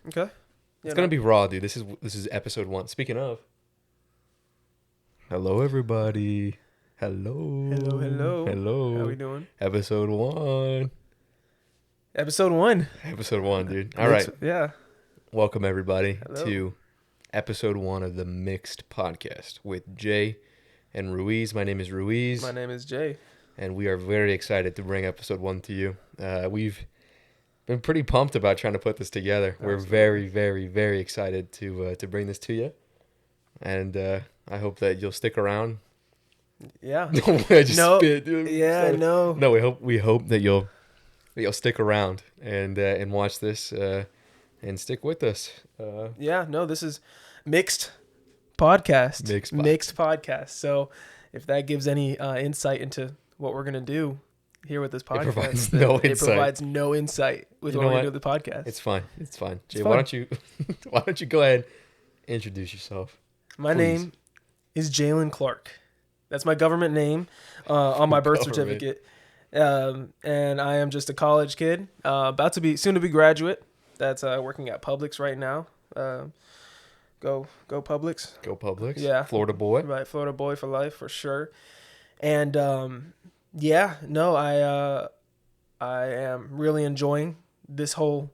Okay. It's gonna be raw, dude. This is episode 1. Speaking of, hello everybody. Hello. How we doing? Episode 1. Episode 1. Episode 1, dude. All right. Yeah. Welcome everybody Hello. to episode 1 of the Mixed Podcast with Jay and Ruiz. My name is Ruiz. My name is Jay. And we are very excited to bring episode 1 to you. We've been pretty pumped about trying to put this together. Absolutely. We're very, very, very excited to bring this to you. And I hope that you'll stick around. Yeah. I just spit, dude. Yeah, Sorry. no. No, we hope that you'll stick around and watch this and stick with us. This is Mixed Podcast. Mixed Podcast. So if that gives any insight into what we're going to do here with this podcast, it provides no insight with what we're going to do with the podcast. It's fine. Jay, fine. why don't you go ahead and introduce yourself? My name is Jalen Clark. That's my government name on my birth certificate. And I am just a college kid, soon to be graduate. That's working at Publix right now. Go Publix. Go Publix. Yeah. Florida boy. Right, Florida boy for life, for sure. And I am really enjoying this whole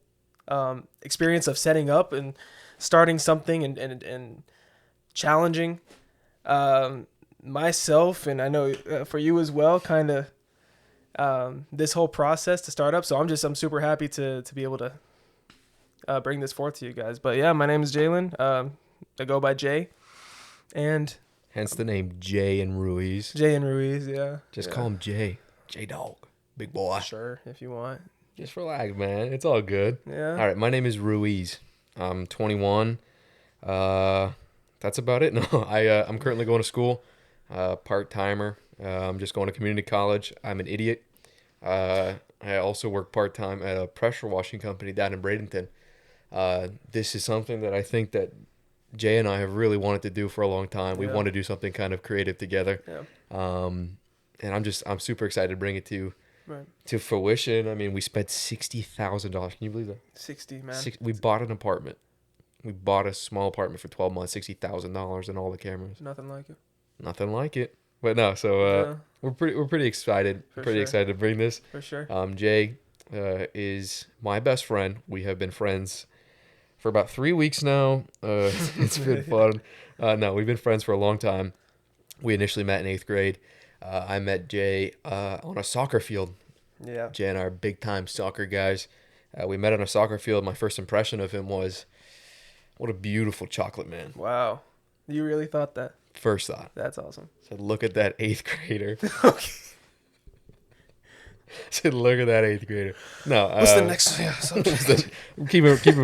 experience of setting up and starting something and challenging myself, and I know for you as well, kind of this whole process to start up. So I'm super happy to be able to bring this forth to you guys. But yeah, my name is Jalen. I go by Jay, and hence the name Jay and Ruiz. Jay and Ruiz, yeah. Just call him Jay. J Dog, big boy. Sure, if you want. Just relax, man. It's all good. Yeah. All right, my name is Ruiz. I'm 21. That's about it. No, I'm currently going to school. Part-timer. I'm just going to community college. I'm an idiot. I also work part-time at a pressure washing company down in Bradenton. This is something that I think that Jay and I have really wanted to do for a long time. We want to do something kind of creative together. Yeah. And I'm super excited to bring it to fruition. I mean, we spent $60,000. Can you believe that? 60, man. We bought an apartment. We bought a small apartment for 12 months, $60,000 and all the cameras. Nothing like it. Nothing like it. But no, so we're pretty excited. Excited to bring this. For sure. Jay is my best friend. We have been friends for about 3 weeks now. It's been fun. No, we've been friends for a long time. We initially met in 8th grade. I met Jay on a soccer field. Yeah. Jay and I are big time soccer guys. We met on a soccer field. My first impression of him was, what a beautiful chocolate man. Wow. You really thought that? First thought. That's awesome. Said, look at that 8th grader. Okay. Said, look at that 8th grader. No. What's the next? Yeah. Keep it Keep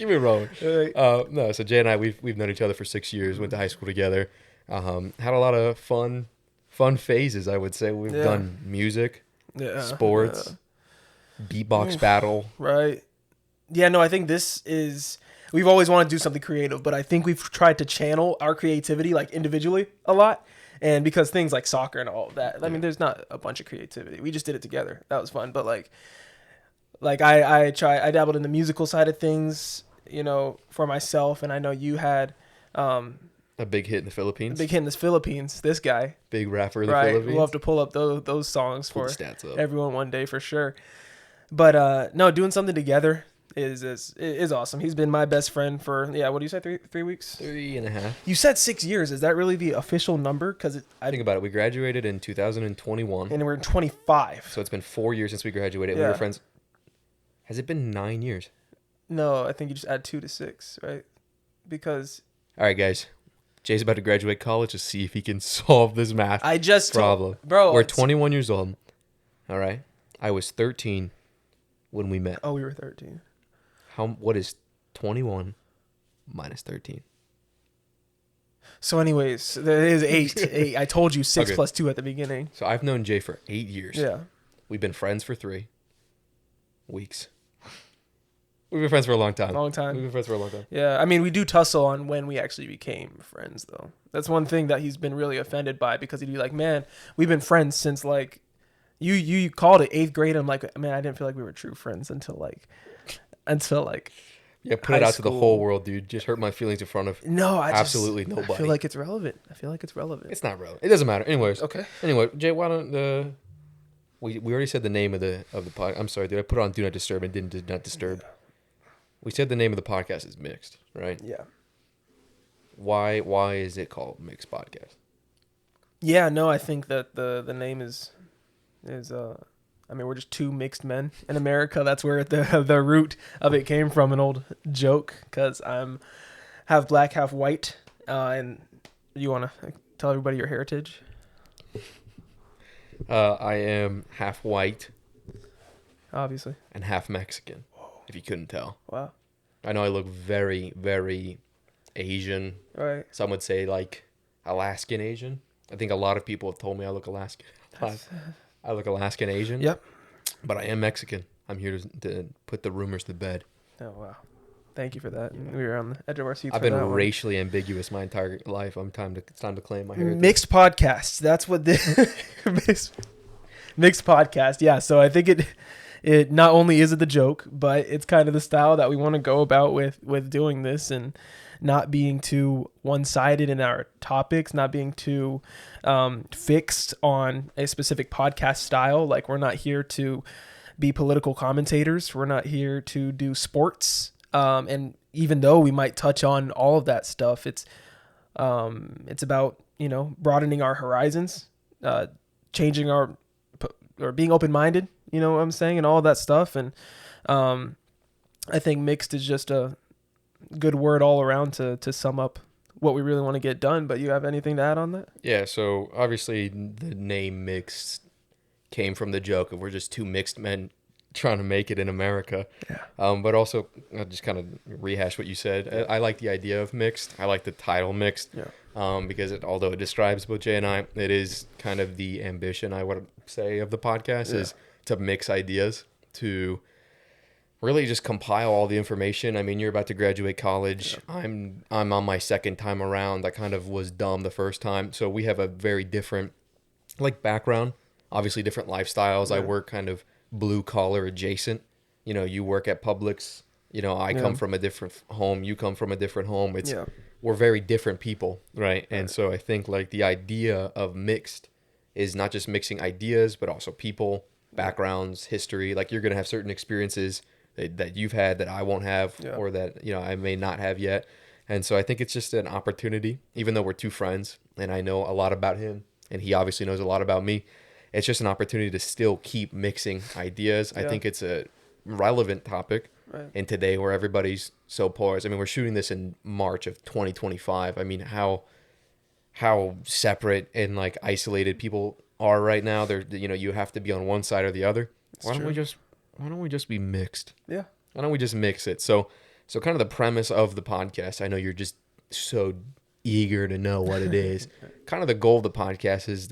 it rolling. rolling. No. So Jay and I, we've known each other for 6 years. Went to high school together. Had a lot of fun phases. I would say we've done music, sports, beatbox battle. Right. Yeah. No. I think this is. We've always wanted to do something creative, but I think we've tried to channel our creativity like individually a lot. And because things like soccer and all of that, I mean, there's not a bunch of creativity. We just did it together. That was fun. But like I dabbled in the musical side of things, for myself. And I know you had a big hit in the Philippines. This guy. Big rapper in the Philippines. We'll have to pull up those songs for stats up. Everyone one day for sure. But no, doing something together is awesome. He's been my best friend for what do you say, 3 weeks? 3.5. You said 6 years. Is that really the official number? Because I think about it. We graduated in 2021, and we're in 25. So it's been 4 years since we graduated. Yeah. We were friends. Has it been 9 years? No, I think you just add 2 to 6, right? Because all right, guys. Jay's about to graduate college to see if he can solve this math problem. Bro, we're 21 years old. All right. I was 13 when we met. Oh, we were 13. What is 21 minus 13? So anyways, there is 8. I told you 6 plus 2 at the beginning. So I've known Jay for 8 years. Yeah. We've been friends for 3 weeks. We've been friends for a long time. Yeah. I mean, we do tussle on when we actually became friends, though. That's one thing that he's been really offended by, because he'd be like, man, we've been friends since you called it 8th grade. I'm like, man, I didn't feel like we were true friends until until like Yeah, put high it out to the school. whole world, dude. Just hurt my feelings in front of No, absolutely I nobody. feel like it's relevant. It's not relevant. It doesn't matter. Anyways. Okay. Anyway, Jay, why don't we already said the name of the pod. I'm sorry, did I put it on Do Not Disturb and didn't Did Not Disturb? Yeah. We said the name of the podcast is Mixed, right? Yeah. Why is it called Mixed Podcast? Yeah, no, I think that the name is I mean, we're just two mixed men in America. That's where the root of it came from, an old joke, because I'm half black, half white. And you want to tell everybody your heritage? I am half white Obviously. and half Mexican, if you couldn't tell. Wow. I know I look very, very Asian. All right. Some would say like Alaskan Asian. I think a lot of people have told me I look Alaskan. I look Alaskan Asian. Yep. But I am Mexican. I'm here to put the rumors to bed. Oh, wow. Thank you for that. We were on the edge of our seats. I've been racially ambiguous my entire life. It's time to claim my heritage. Mixed podcasts. That's what the mixed podcast. Yeah. So I think it not only is it the joke, but it's kind of the style that we want to go about with doing this, and not being too one-sided in our topics, not being too fixed on a specific podcast style. Like, we're not here to be political commentators. We're not here to do sports. And even though we might touch on all of that stuff, it's about, broadening our horizons, changing or being open-minded, you know what I'm saying? And all of that stuff. And I think mixed is just a good word all around to sum up what we really want to get done. But you have anything to add on that? Yeah, so obviously the name Mixed came from the joke of we're just two mixed men trying to make it in America. Yeah. But also, I'll just kind of rehash what you said. Yeah. I like the idea of mixed. I like the title Mixed. Yeah. Because although it describes both Jay and I, it is kind of the ambition, I would say, of the podcast is to mix ideas, to really just compile all the information. I mean, you're about to graduate college. Yeah. I'm on my second time around. I kind of was dumb the first time. So we have a very different background, obviously different lifestyles. Yeah. I work kind of blue collar adjacent. You work at Publix. I come from a different home. You come from a different home. We're very different people, right? And so I think the idea of mixed is not just mixing ideas, but also people, backgrounds, history. Like, you're going to have certain experiences that you've had that I won't have, or that, I may not have yet. And so I think it's just an opportunity, even though we're two friends and I know a lot about him and he obviously knows a lot about me. It's just an opportunity to still keep mixing ideas. Yeah. I think it's a relevant topic in today where everybody's so polarized. I mean, we're shooting this in March of 2025. I mean, how separate and isolated people are right now. They're, you have to be on one side or the other. Why don't we just be mixed? Yeah. Why don't we just mix it? So kind of the premise of the podcast, I know you're just so eager to know what it is. Kind of the goal of the podcast is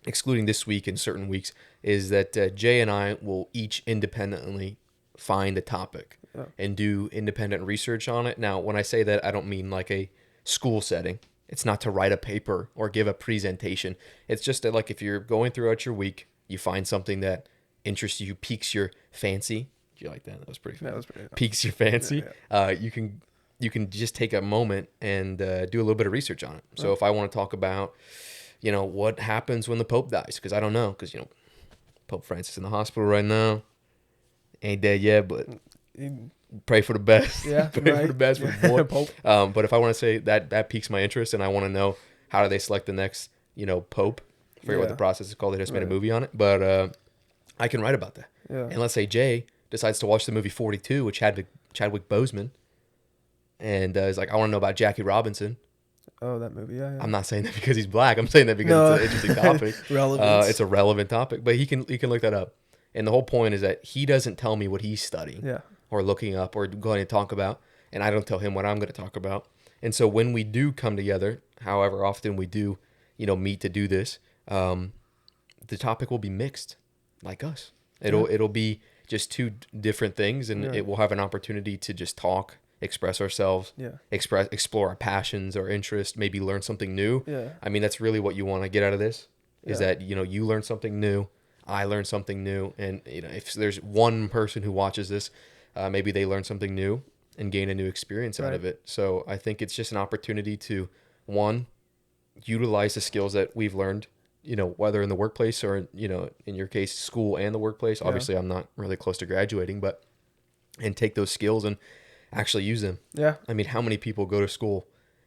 excluding this week and certain weeks, is that Jay and I will each independently find a topic and do independent research on it. Now, when I say that, I don't mean a school setting. It's not to write a paper or give a presentation. It's just that if you're going throughout your week, you find something that interests you, piques your fancy. Did you like that? That was pretty fun. That was pretty fun. Piques your fancy. Yeah. You can just take a moment and do a little bit of research on it. So if I want to talk about what happens when the Pope dies, because I don't know, because Pope Francis in the hospital right now, ain't dead yet, but pray for the best. Yeah, pray for the best for the boy. Pope. But if I want to say that piques my interest, and I want to know how do they select the next Pope. I forget what the process is called. They just made a movie on it, but I can write about that. Yeah. And let's say Jay decides to watch the movie 42 with Chadwick Boseman, and is I want to know about Jackie Robinson. Oh, that movie, yeah. I'm not saying that because he's black. I'm saying that because it's an interesting topic. It's a relevant topic, but he can look that up. And the whole point is that he doesn't tell me what he's studying or looking up or going to talk about, and I don't tell him what I'm going to talk about. And so when we do come together, however often we do, meet to do this, the topic will be mixed, like us. It'll be just two different things, and it will have an opportunity to just talk, express ourselves, explore our passions, our interests, maybe learn something new. Yeah. I mean, that's really what you want to get out of this, is that, you learn something new, I learn something new. And, if there's one person who watches this, maybe they learn something new and gain a new experience out of it. So I think it's just an opportunity to, one, utilize the skills that we've learned, whether in the workplace or, in your case, school and the workplace. Obviously, I'm not really close to graduating, and take those skills and actually use them. Yeah. I mean, how many people go to school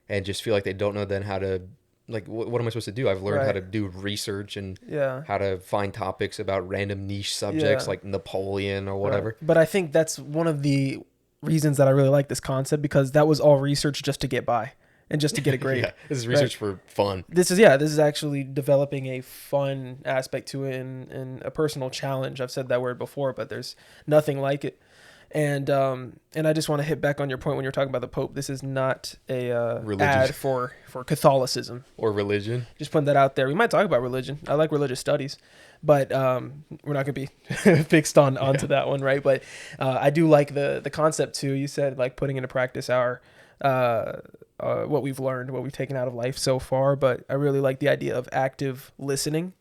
and just feel like they don't know then how to, like, what am I supposed to do? I've learned how to do research and how to find topics about random niche subjects like Napoleon or whatever. Right. But I think that's one of the reasons that I really like this concept, because that was all research just to get by and just to get a grade. This is research for fun. This is actually developing a fun aspect to it and a personal challenge. I've said that word before, but there's nothing like it. And I just want to hit back on your point when you're talking about the Pope. This is not a ad for Catholicism or religion. Just putting that out there. We might talk about religion. I like religious studies, but we're not going to be fixed onto that one, right? But I do like the concept too. You said like putting into practice our what we've learned, what we've taken out of life so far. But I really like the idea of active listening.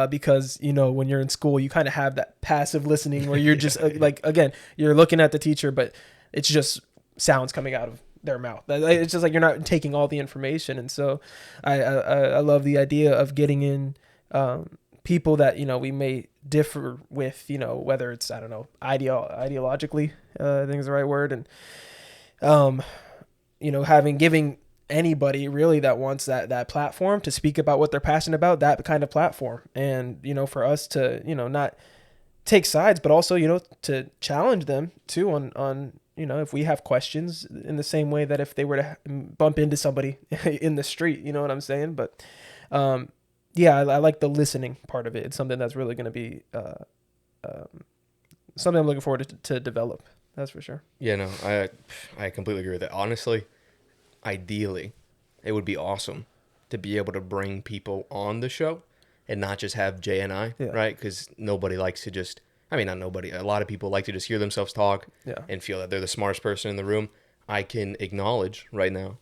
Because, when you're in school, you kind of have that passive listening where you're just like, again, you're looking at the teacher, but it's just sounds coming out of their mouth. It's just like you're not taking all the information. And so I love the idea of getting in people that, we may differ with, whether it's, I don't know, ideologically, I think is the right word. And, giving anybody really that wants that platform to speak about what they're passionate about, that kind of platform. And, for us to, not take sides, but also, to challenge them too on, if we have questions in the same way that if they were to bump into somebody in the street, you know what I'm saying? But, I like the listening part of it. It's something that's really going to be, something I'm looking forward to develop. That's for sure. Yeah, no, I completely agree with that. Honestly, ideally, it would be awesome to be able to bring people on the show and not just have Jay and I, right? Because nobody likes to just, not nobody, a lot of people like to just hear themselves talk and feel that they're the smartest person in the room. I can acknowledge right now,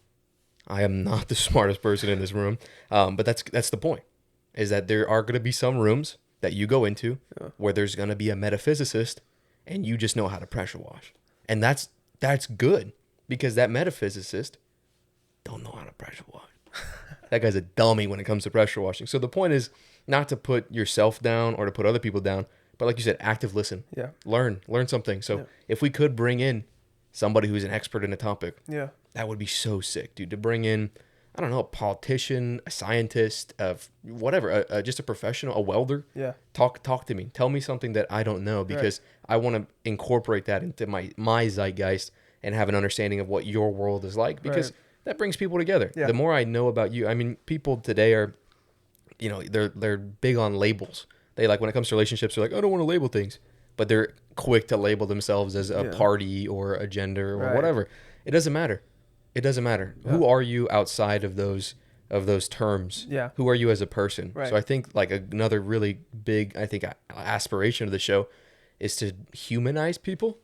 I am not the smartest person in this room, but that's the point, is that there are going to be some rooms that you go into where there's going to be a metaphysicist and you just know how to pressure wash. And that's good, because that metaphysicist don't know how to pressure wash. That guy's a dummy when it comes to pressure washing. So the point is not to put yourself down or to put other people down, but like you said, active listen. Yeah. Learn something. So if we could bring in somebody who's an expert in a topic, that would be so sick, dude. To bring in, I don't know, a politician, a scientist, whatever, just a professional, a welder. Yeah. Talk to me. Tell me something that I don't know, because I want to incorporate that into my zeitgeist and have an understanding of what your world is like, because that brings people together. The more I know about you, people today are, they're big on labels. They like, when it comes to relationships, they're like, I don't want to label things, but they're quick to label themselves as a party or a gender or whatever. It doesn't matter. Who are you outside of those terms? Who are you as a person? So I think like another really big, aspiration of the show is to humanize people.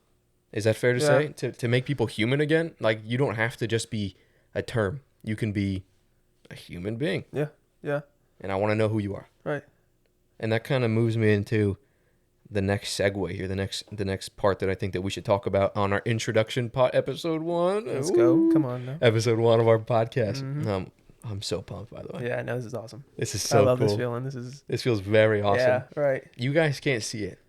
Is that fair to say? To make people human again? Like, you don't have to just be a term. You can be a human being. Yeah. And I want to know who you are. Right. And that kind of moves me into the next segue here, the next part that I think that we should talk about on our introduction episode 1. Let's go. Come on now. Episode 1 of our podcast. Mm-hmm. I'm so pumped, by the way. Yeah, I know, this is awesome. This is so cool. I love this feeling. This feels very awesome. Yeah, right. You guys can't see it,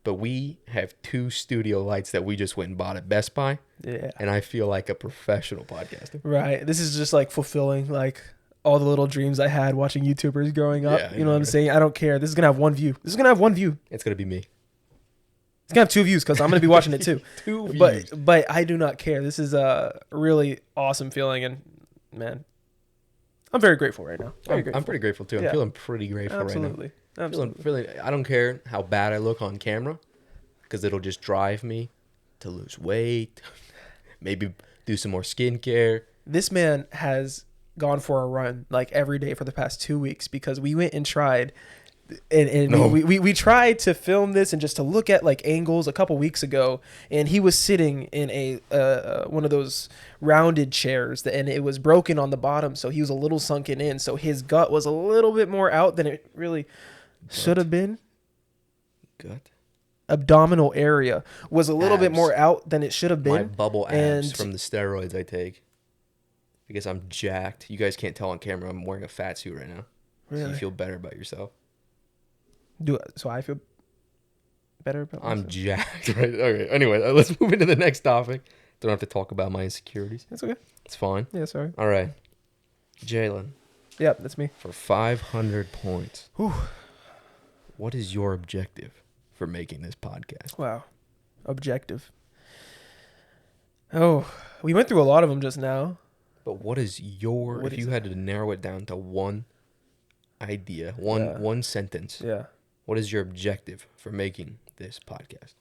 but we have 2 studio lights that we just went and bought at Best Buy. Yeah. And I feel like a professional podcaster. Right. This is just like fulfilling like all the little dreams I had watching YouTubers growing up. Yeah, you know what I'm saying? I don't care. This is going to have one view. It's going to be me. It's going to have 2 views because I'm going to be watching it too. 2 views. But I do not care. This is a really awesome feeling. And man, I'm very grateful right now. I'm pretty grateful too. I'm feeling pretty grateful right now. Absolutely. I don't care how bad I look on camera, because it'll just drive me to lose weight, maybe do some more skincare. This man has gone for a run like every day for the past 2 weeks, because we went and tried we tried to film this and just to look at like angles a couple weeks ago, and he was sitting in a one of those rounded chairs and it was broken on the bottom, so he was a little sunken in, so his gut was a little bit more out than it really should have been. Gut? abdominal area was a little bit Abs. more out than it should have My been. bubble abs And from the steroids I take. I guess I'm jacked. You guys can't tell on camera. I'm wearing a fat suit right now. So really, you feel better about yourself. so I feel better about I'm myself. jacked. Right. Okay. Anyway, let's move into the next topic. Don't have to talk about my insecurities. That's okay. It's fine. Yeah, sorry. All right. Jalen, Yeah, that's me. for 500 points, Whew. what is your objective for making this podcast? Wow. Objective. Oh, we went through a lot of them just now. But what is your, What if is you it? had to narrow it down to one idea, one sentence, Yeah. what is your objective for making this podcast?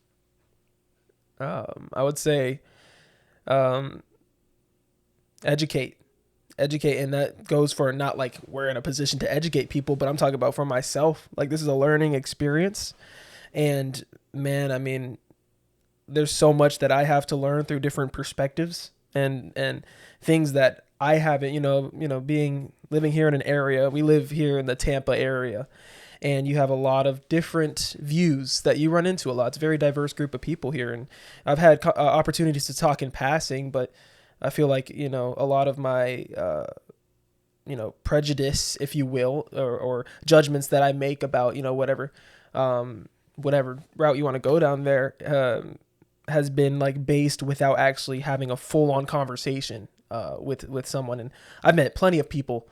I would say educate, and that goes for not like we're in a position to educate people, but I'm talking about for myself. Like, this is a learning experience, and man, I mean, there's so much that I have to learn through different perspectives and things that I haven't, living here in an area. We live here in the Tampa area, and you have a lot of different views that you run into a lot. It's a very diverse group of people here, and I've had opportunities to talk in passing, but I feel like, a lot of my, prejudice, if you will, or judgments that I make about, whatever route you want to go down there, has been like based without actually having a full on conversation, with someone. And I've met plenty of people,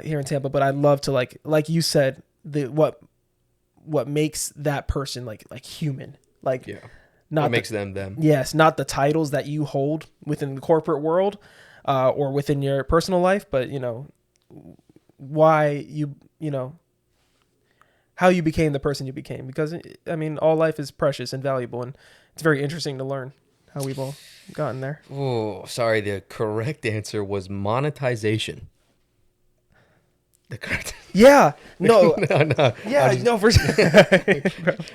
here in Tampa, but I'd love to like you said, what makes that person like human, like, Yeah. not What makes them them? Yes, not the titles that you hold within the corporate world, or within your personal life, but why how you became the person you became. Because I mean, all life is precious and valuable, and it's very interesting to learn how we've all gotten there. Oh, sorry. The correct answer was monetization. The correct. Yeah, no, No. yeah, no, for sure.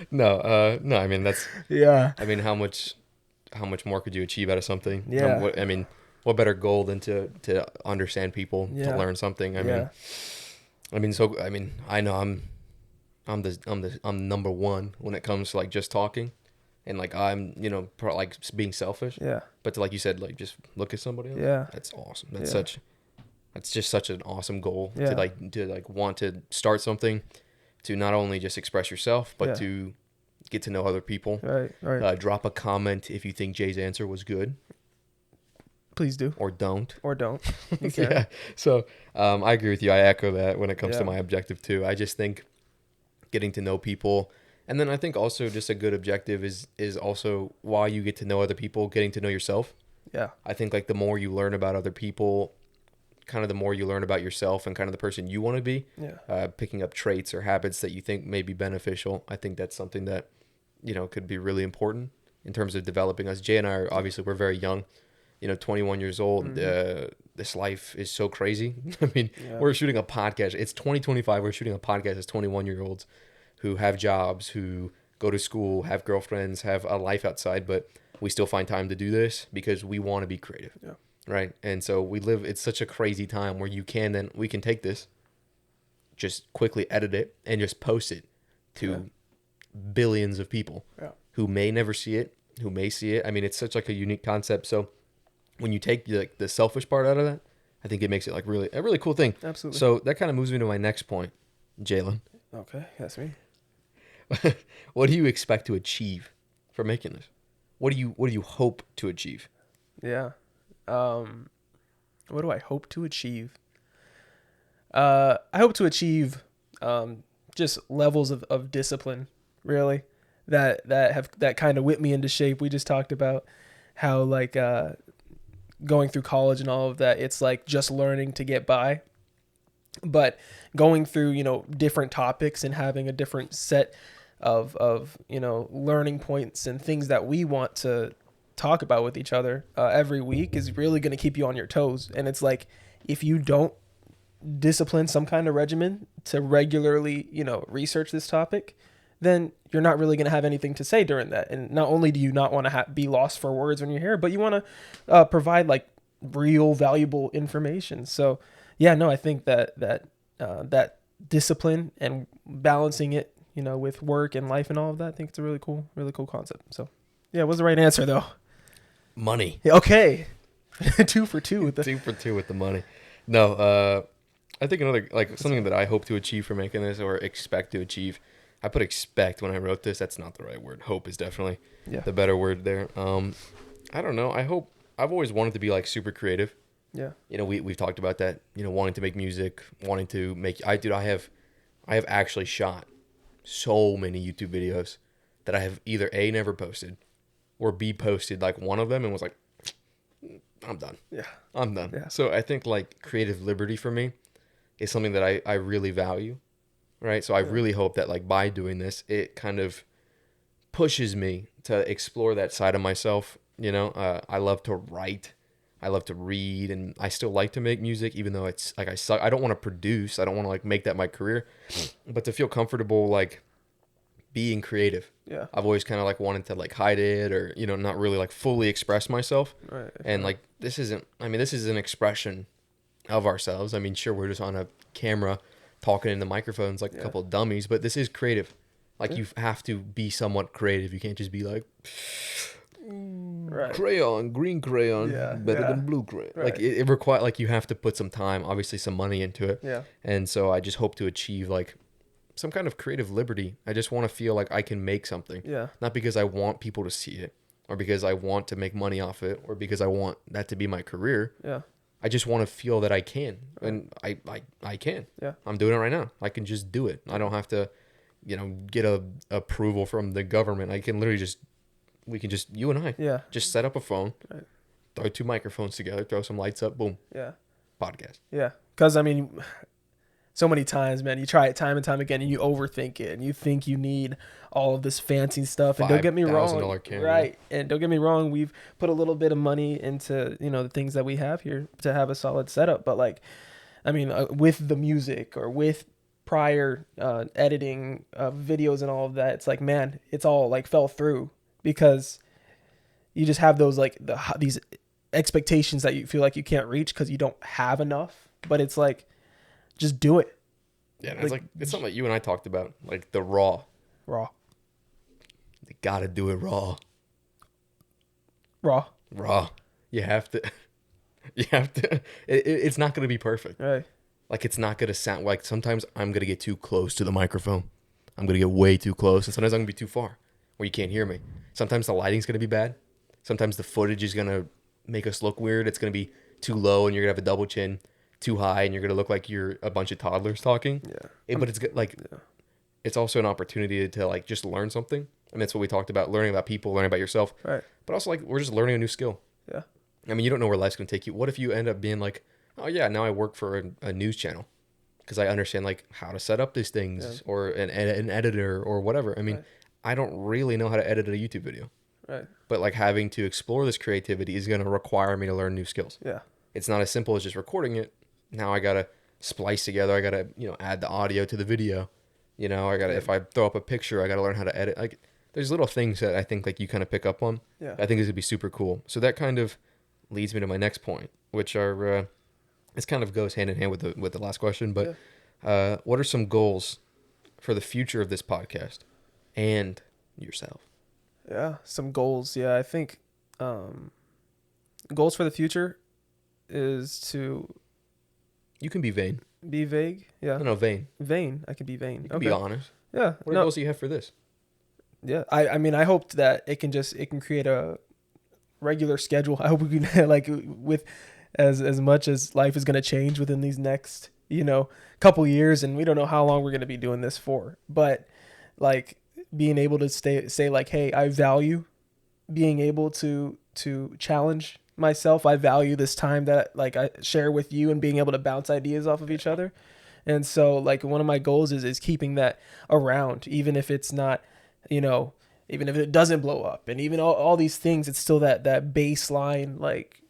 No. I mean, that's. Yeah, I mean, how much more could you achieve out of something? Yeah. What better goal than to understand people, Yeah. to learn something? I know I'm number one when it comes to like just talking, and like I'm like being selfish. yeah, But like you said, like just look at somebody else. yeah, That's awesome. Yeah. That's just such an awesome goal Yeah. to want to start something, to not only just express yourself, but Yeah. to get to know other people. right. Drop a comment if you think Jay's answer was good, Please do, or don't. or don't. You can. Yeah. So I agree with you. I echo that when it comes to Yeah. my objective too. I just think getting to know people, and then I think also just a good objective is also, while you get to know other people, getting to know yourself. Yeah, I think like the more you learn about other people, kind of the more you learn about yourself and kind of the person you want to be. yeah, Picking up traits or habits that you think may be beneficial. I think that's something that could be really important in terms of developing us. Jay and I we're very young. 21 years old. Mm-hmm. This life is so crazy. I mean, Yeah. we're shooting a podcast. It's 2025. We're shooting a podcast as 21-year-olds who have jobs, who go to school, have girlfriends, have a life outside, but we still find time to do this because we want to be creative. Yeah. Right. And so it's such a crazy time where we can take this, just quickly edit it and just post it to billions of people who may never see it, who may see it. I mean, it's such like a unique concept. So when you take like the selfish part out of that, I think it makes it like a really cool thing. Absolutely. So that kind of moves me to my next point, Jalen. Okay, that's me. What do you expect to achieve for making this? What do you hope to achieve? Yeah. What do I hope to achieve? I hope to achieve just levels of discipline, really, that kind of whip me into shape. We just talked about how like going through college and all of that, it's like just learning to get by. But going through, different topics and having a different set of learning points and things that we want to talk about with each other every week is really going to keep you on your toes. And it's like, if you don't discipline some kind of regimen to regularly, research this topic, then you're not really going to have anything to say during that. And not only do you not want to be lost for words when you're here, but you want to provide like real valuable information. So yeah, no, I think that discipline and balancing it, with work and life and all of that. I think it's a really cool concept. So yeah, what's the right answer though? Money. Yeah, okay. 2 for 2 with the 2 for 2 with the money. No, I think another, like, something that I hope to achieve from making this, or expect to achieve. I put expect when I wrote this. That's not the right word. Hope is definitely the better word there. I don't know. I've always wanted to be like super creative. Yeah. We've talked about that. Wanting to make music, wanting to make. I have actually shot so many YouTube videos that I have either A, never posted, or B, posted like one of them and was like, I'm done. Yeah. I'm done. Yeah. So I think like creative liberty for me is something that I really value. Right. So I really hope that like by doing this, it kind of pushes me to explore that side of myself. I love to write. I love to read, and I still like to make music, even though it's like I suck. I don't want to produce. I don't want to like make that my career, but to feel comfortable like being creative. Yeah. I've always kind of like wanted to like hide it, or not really like fully express myself. Right. And like this is an expression of ourselves. I mean, sure, we're just on a camera talking into microphones like a couple of dummies, but this is creative. Like you have to be somewhat creative. You can't just be like green crayon, better than blue crayon. Right. Like it requires, like, you have to put some time, obviously some money into it. Yeah. And so I just hope to achieve like some kind of creative liberty. I just want to feel like I can make something. Yeah. Not because I want people to see it, or because I want to make money off it, or because I want that to be my career. Yeah. I just want to feel that I can, and I can. Yeah. I'm doing it right now. I can just do it. I don't have to, get a approval from the government. I can literally you and I, just set up a phone, throw 2 microphones together, throw some lights up, boom. Yeah. Podcast. Yeah. Because, I mean, so many times, man, you try it time and time again and you overthink it and you think you need all of this fancy stuff. And don't get me wrong. $5,000 camera. Right. And don't get me wrong. We've put a little bit of money into, the things that we have here to have a solid setup. But like, I mean, with the music or with prior editing videos and all of that, it's like, man, it's all like fell through because you just have those like these expectations that you feel like you can't reach because you don't have enough. But it's like, just do it. Yeah, and it's something that you and I talked about, like the raw. Raw. You gotta do it raw. Raw. You have to. It's not gonna be perfect. Right. Like, it's not gonna sound like, sometimes I'm gonna get too close to the microphone. I'm gonna get way too close, and sometimes I'm gonna be too far where you can't hear me. Sometimes the lighting's gonna be bad. Sometimes the footage is gonna make us look weird. It's gonna be too low, and you're gonna have a double chin. Too high, and you're gonna look like you're a bunch of toddlers talking. Yeah. But it's good, like, it's also an opportunity to like just learn something, and that's what we talked about: learning about people, learning about yourself. Right. But also, like, we're just learning a new skill. Yeah. I mean, you don't know where life's gonna take you. What if you end up being like, oh yeah, now I work for a news channel because I understand like how to set up these things, or an editor or whatever. I mean, I don't really know how to edit a YouTube video. Right. But like having to explore this creativity is gonna require me to learn new skills. Yeah. It's not as simple as just recording it. Now I gotta splice together. I gotta add the audio to the video. I gotta if I throw up a picture, I gotta learn how to edit. Like, there's little things that I think like you kind of pick up on. Yeah. I think this would be super cool. So that kind of leads me to my next point, which are this kind of goes hand in hand with the last question. But what are some goals for the future of this podcast and yourself? Yeah, some goals. Yeah, I think goals for the future is to. You can be vain. Be vague. Yeah. No, vain. Vain. I can be vain. You can be honest. Yeah. What are goals you have for this? Yeah. I mean, I hoped that it can create a regular schedule. I hope we can like with as much as life is going to change within these next, couple years, and we don't know how long we're going to be doing this for, but like being able to say like, hey, I value being able to challenge myself. I value this time that like I share with you and being able to bounce ideas off of each other. And so like one of my goals is keeping that around, even if it's not, even if it doesn't blow up, and even all these things, it's still that baseline. Like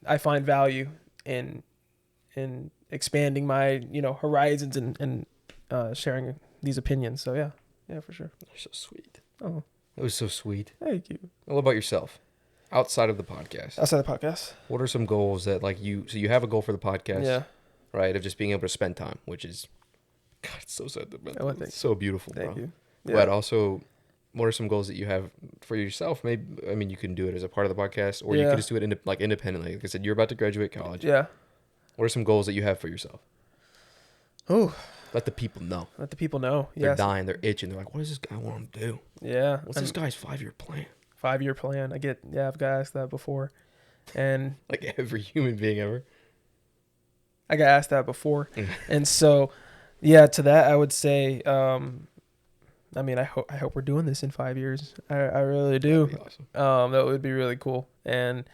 I find value in expanding my, horizons and sharing these opinions. So yeah, for sure. You're so sweet. Oh, that was so sweet. Thank you. What about yourself? Outside of the podcast. Outside the podcast. What are some goals that like so you have a goal for the podcast? Yeah. Right. Of just being able to spend time, which is God, it's so sentimental. Oh, It's so beautiful, Thank bro. you. But also, what are some goals that you have for yourself? Maybe, I mean, you can do it as a part of the podcast, or you Yeah. can just do it independently. Like I said, you're about to graduate college. Yeah. What are some goals that you have for yourself? Oh, Let the people know. let the people know. They're Yes. dying. They're itching. They're like, what does this guy want to do? Yeah. What's this guy's 5-year plan? 5-year plan? I've got asked that before, and Like every human being ever. I got asked that before, and so, yeah, to that I would say, I mean, I hope we're doing this in 5 years. I really do. That'd be awesome. That would be really cool. And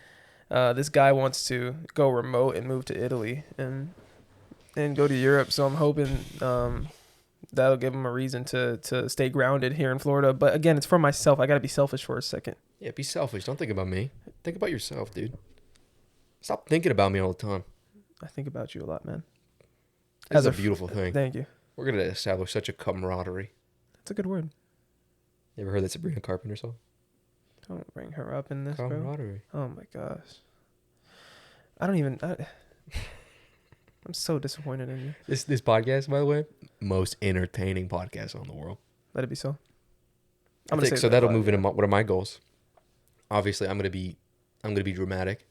this guy wants to go remote and move to Italy and go to Europe. So I'm hoping that'll give him a reason to stay grounded here in Florida. But again, it's for myself. I got to be selfish for a second. Yeah, be selfish. Don't think about me. Think about yourself, dude. Stop thinking about me all the time. I think about you a lot, man. That's a beautiful thing. Thank you. We're going to establish such a camaraderie. That's a good word. You ever heard that Sabrina Carpenter song? Don't bring her up in this, bro. Camaraderie. Oh my gosh. I'm so disappointed in you. This podcast, by the way, most entertaining podcast on the world. Let it be so. I think so. That'll move into what are my goals. Obviously, I'm gonna be dramatic,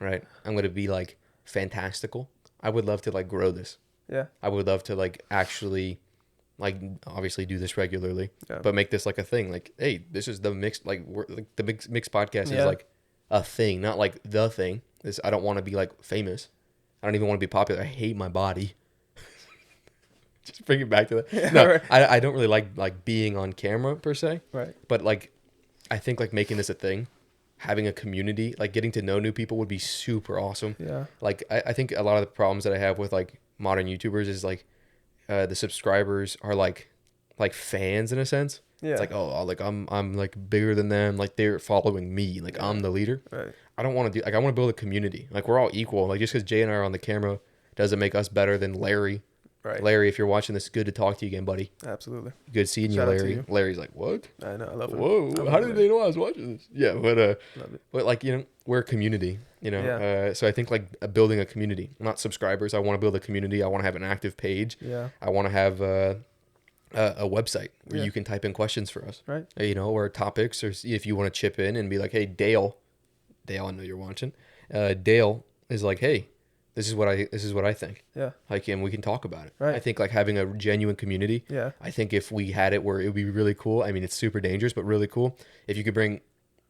right? I'm gonna be like fantastical. I would love to like grow this. Yeah. I would love to like actually, like obviously do this regularly, Yeah. but make this like a thing. Like, hey, this is the mixed the mixed podcast Yeah. is like a thing, not like the thing. I don't want to be like famous. I don't even want to be popular. I hate my body. Just bring it back to that. Yeah, No, right. I don't really like being on camera per se. Right. But like, I think like making this a thing, having a community, like getting to know new people would be super awesome. Yeah. Like I think a lot of the problems that I have with like modern YouTubers is like the subscribers are like fans in a sense. Yeah. It's like, oh, like I'm like bigger than them. Like they're following me. Like I'm the leader. Right. I don't want to do like I want to build a community. Like we're all equal. Like just because Jay and I are on the camera doesn't make us better than Larry. Right. Larry, if you're watching this, good to talk to you again, buddy. Absolutely. Good seeing Shout you, out to Larry. you. Larry's like, what? I know. I love it. Whoa! How did they know I was watching this? Yeah, Love it. but like we're a community. Yeah. So I think like building a community, not subscribers. I want to build a community. I want to have an active page. Yeah. I want to have a website where Yeah. you can type in questions for us. Right. Or topics, or see if you want to chip in and be like, hey, Dale, I know you're watching. Dale is like, hey, this is what I think. Yeah. Like, and we can talk about it. Right. I think like having a genuine community. Yeah. I think if we had it where it would be really cool. I mean, it's super dangerous, but really cool. If you could bring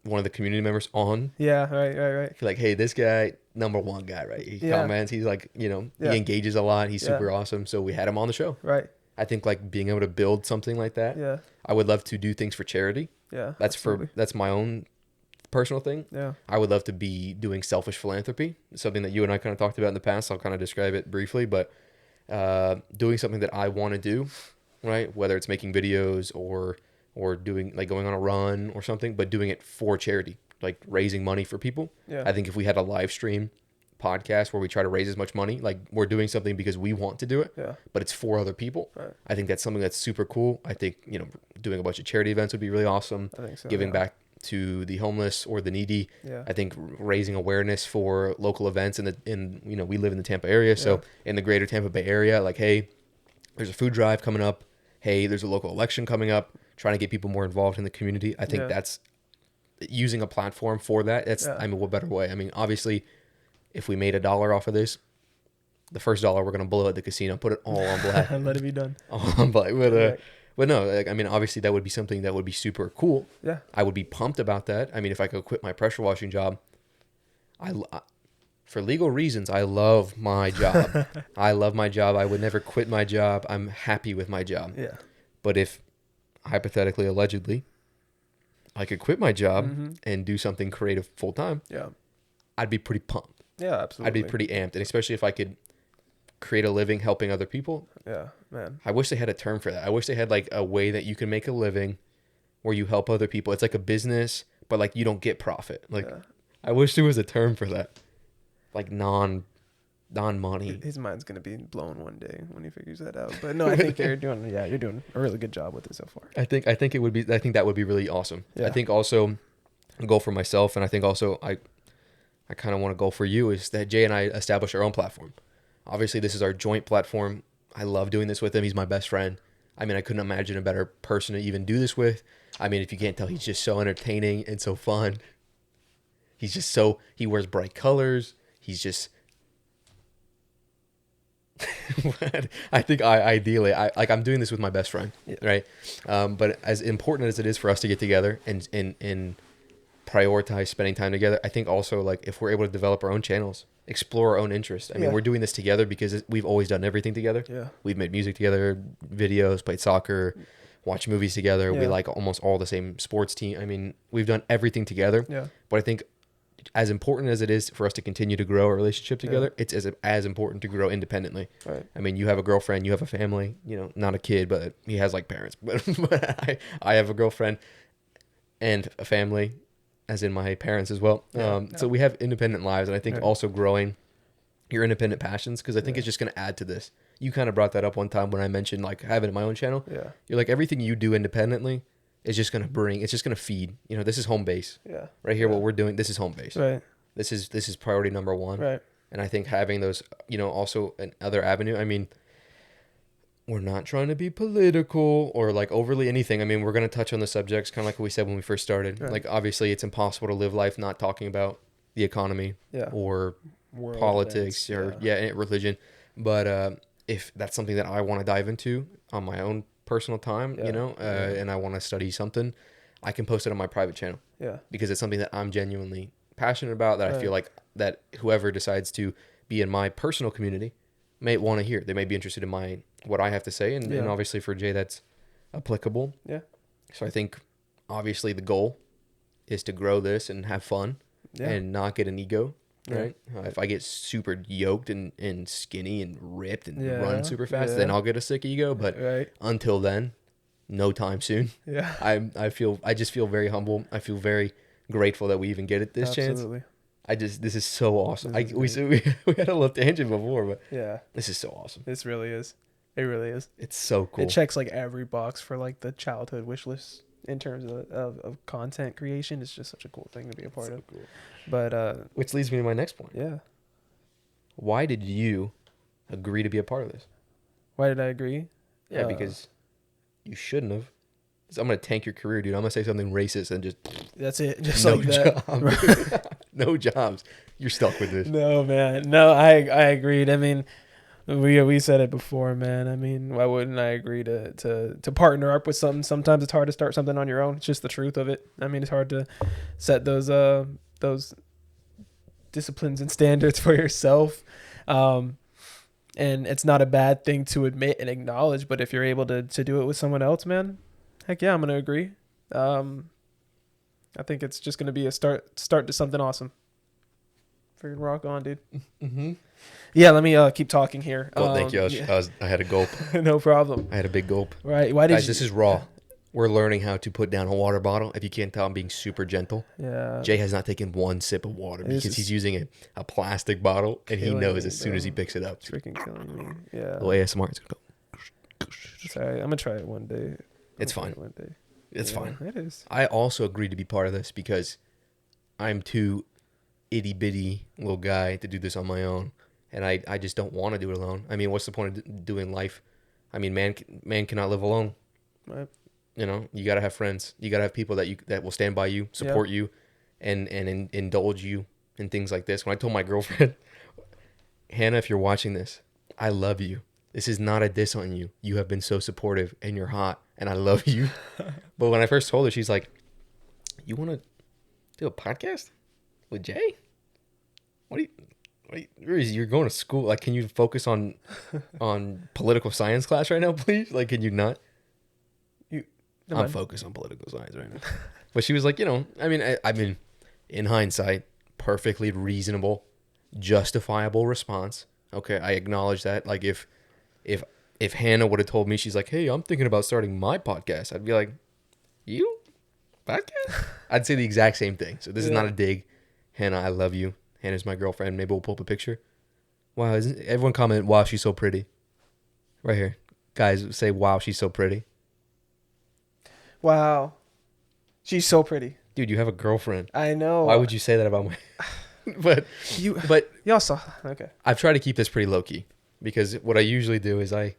one of the community members on, Yeah. Right. like, hey, this guy, number one guy, right? He Yeah. comments. He's like, Yeah. he engages a lot. He's Yeah. super awesome. So we had him on the show. Right. I think like being able to build something like that. Yeah. I would love to do things for charity. Yeah. That's that's my own personal thing. Yeah. I would love to be doing selfish philanthropy, something that you and I kind of talked about in the past. I'll kind of describe it briefly, but doing something that I want to do, right? Whether it's making videos or doing like going on a run or something, but doing it for charity, like raising money for people. Yeah. I think if we had a live stream podcast where we try to raise as much money, like we're doing something because we want to do it, Yeah. but it's for other people. Right. I think that's something that's super cool. I think, doing a bunch of charity events would be really awesome. I think so. Giving yeah. back to the homeless or the needy. Yeah. I think raising awareness for local events we live in the Tampa area. So Yeah. in the greater Tampa Bay area, like, hey, there's a food drive coming up. Hey, there's a local election coming up, trying to get people more involved in the community. I think Yeah. that's using a platform for that. Yeah. I mean, what better way? I mean, obviously if we made $1 off of this, the first dollar we're going to blow at the casino, put it all on black. Let it be done. All on black. Right. But no, like, I mean, obviously that would be something that would be super cool. Yeah. I would be pumped about that. I mean, if I could quit my pressure washing job, for legal reasons, I love my job. I love my job. I would never quit my job. I'm happy with my job. Yeah. But if, hypothetically, allegedly, I could quit my job Mm-hmm. and do something creative full time, Yeah. I'd be pretty pumped. Yeah. Absolutely. I'd be pretty amped. And especially if I could create a living helping other people. Yeah, man. I wish they had a term for that. I wish they had like a way that you can make a living where you help other people. It's like a business, but like you don't get profit. Like Yeah. I wish there was a term for that. Like non-money. His mind's gonna be blown one day when he figures that out. But no, I think you're doing a really good job with it so far. I think that would be really awesome. Yeah. I think also a goal for myself, and I think also I kind of want to go for you, is that Jay and I establish our own platform. Obviously, this is our joint platform. I love doing this with him. He's my best friend. I mean, I couldn't imagine a better person to even do this with. I mean, if you can't tell, he's just so entertaining and so fun. He's just so, he wears bright colors. He's just, I think ideally, I'm doing this with my best friend, right? But as important as it is for us to get together and prioritize spending time together, I think also like if we're able to develop our own channels, explore our own interests. I mean, we're doing this together because we've always done everything together. Yeah. We've made music together, videos, played soccer, watched movies together. We like almost all the same sports team. I mean, we've done everything together. Yeah. But I think as important as it is for us to continue to grow our relationship together, it's as important to grow independently. Right. I mean, you have a girlfriend, you have a family, you know, not a kid, but he has like parents. But I have a girlfriend and a family, as in my parents as well. So we have independent lives, and I think also growing your independent passions, because I think it's just going to add to this. You kind of brought that up one time when I mentioned like having my own channel. Yeah. You're like, everything you do independently is just going to bring, it's just going to feed, you know, this is home base. Yeah. Right here, what we're doing, this is home base. Right. This is priority number one. Right. And I think having those, you know, also another avenue, I mean, we're not trying to be political or like overly anything. I mean, we're going to touch on the subjects kind of like we said when we first started. Right. Like, obviously, it's impossible to live life not talking about the economy or world politics events, or religion. But if that's something that I want to dive into on my own personal time, you know, and I want to study something, I can post it on my private channel. Yeah. Because it's something that I'm genuinely passionate about, that I feel like that whoever decides to be in my personal community may want to hear. They may be interested in what I have to say, and obviously for Jay that's applicable. Yeah. So I think obviously the goal is to grow this and have fun and not get an ego, right? If I get super yoked and skinny and ripped and run super fast, then I'll get a sick ego. But until then, no time soon. Yeah. I just feel very humble. I feel very grateful that we even get this chance. This is so awesome. We had a little tangent before, but this is so awesome. This really is. It really is. It's so cool. It checks like every box for like the childhood wish list in terms of content creation. It's just such a cool thing to be a part of. Cool. But which leads me to my next point. Yeah. Why did you agree to be a part of this? Why did I agree? Yeah, because you shouldn't have. I'm gonna tank your career, dude. I'm gonna say something racist and just. That's it. Just no like that. Job. No jobs. You're stuck with this. No, man. No, I agreed. I mean, we said it before, man. I mean, why wouldn't I agree to partner up with something? Sometimes it's hard to start something on your own. It's just the truth of it. I mean, it's hard to set those disciplines and standards for yourself. And it's not a bad thing to admit and acknowledge, but if you're able to do it with someone else, man, heck yeah, I'm gonna agree. I think it's just gonna be a start to something awesome. Freaking rock on, dude. Mm-hmm. Yeah, let me keep talking here. Oh, thank you. I had a gulp. No problem. I had a big gulp. Right. Guys, this is raw. We're learning how to put down a water bottle. If you can't tell, I'm being super gentle. Yeah. Jay has not taken one sip of water because he's using a plastic bottle, and he knows as soon as he picks it up. It's freaking killing me. Yeah. The ASMR, it's going to go. Sorry, I'm going to try it one day. It's fine. One day. It's fine. It is. I also agreed to be part of this because I'm too itty bitty little guy to do this on my own, and I just don't want to do it alone. I mean, what's the point of doing life? I mean, man cannot live alone. Right. You know, you gotta have friends. You gotta have people that will stand by you, support you, and indulge you in things like this. When I told my girlfriend, Hannah, if you're watching this, I love you. This is not a diss on you. You have been so supportive, and you're hot, and I love you. But when I first told her, she's like, "You want to do a podcast with Jay? You're going to school. Like, can you focus on political science class right now, please? Like, can you not?" I'm focused on political science right now. But she was like, you know, I mean, in hindsight, perfectly reasonable, justifiable response. Okay, I acknowledge that. Like, if Hannah would have told me, she's like, "Hey, I'm thinking about starting my podcast," I'd be like, "You? Podcast?" I'd say the exact same thing. So this is not a dig. Hannah, I love you. Hannah's my girlfriend. Maybe we'll pull up a picture. Wow, everyone comment, "Wow, she's so pretty." Right here. Guys, say, "Wow, she's so pretty." Wow. She's so pretty. Dude, you have a girlfriend. I know. Why would you say that about me? but y'all saw. Okay. I've tried to keep this pretty low key. because what I usually do is I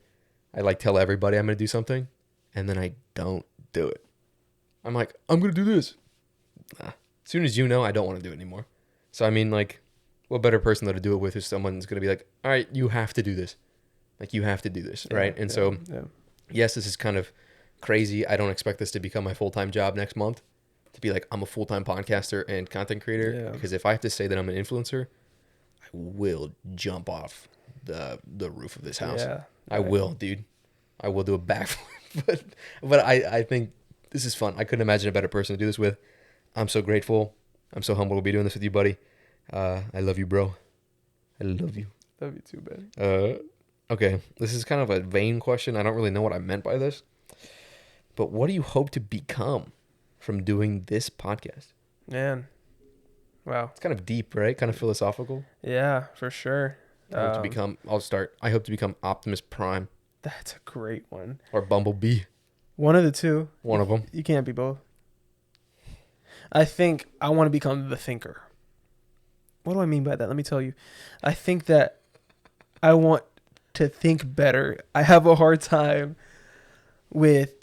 like tell everybody I'm going to do something, and then I don't do it. I'm like, I'm going to do this. Nah. As soon as you know, I don't want to do it anymore. So, I mean, like, what better person to do it with is someone that's going to be like, all right, you have to do this. Like, you have to do this, right? And so, yes, this is kind of crazy. I don't expect this to become my full-time job next month, to be like, I'm a full-time podcaster and content creator. Yeah. Because if I have to say that I'm an influencer, I will jump off the roof of this house. Yeah. I will, dude. I will do a backflip. but I think this is fun. I couldn't imagine a better person to do this with. I'm so grateful. I'm so humble to be doing this with you, buddy. I love you, bro. I love you. Love you too, buddy. Okay. This is kind of a vain question. I don't really know what I meant by this. But what do you hope to become from doing this podcast? Man. Wow. It's kind of deep, right? Kind of philosophical. Yeah, for sure. I'll start. I hope to become Optimus Prime. That's a great one. Or Bumblebee. One of the two. One of them. You can't be both. I think I want to become the thinker. What do I mean by that? Let me tell you. I think that I want to think better. I have a hard time with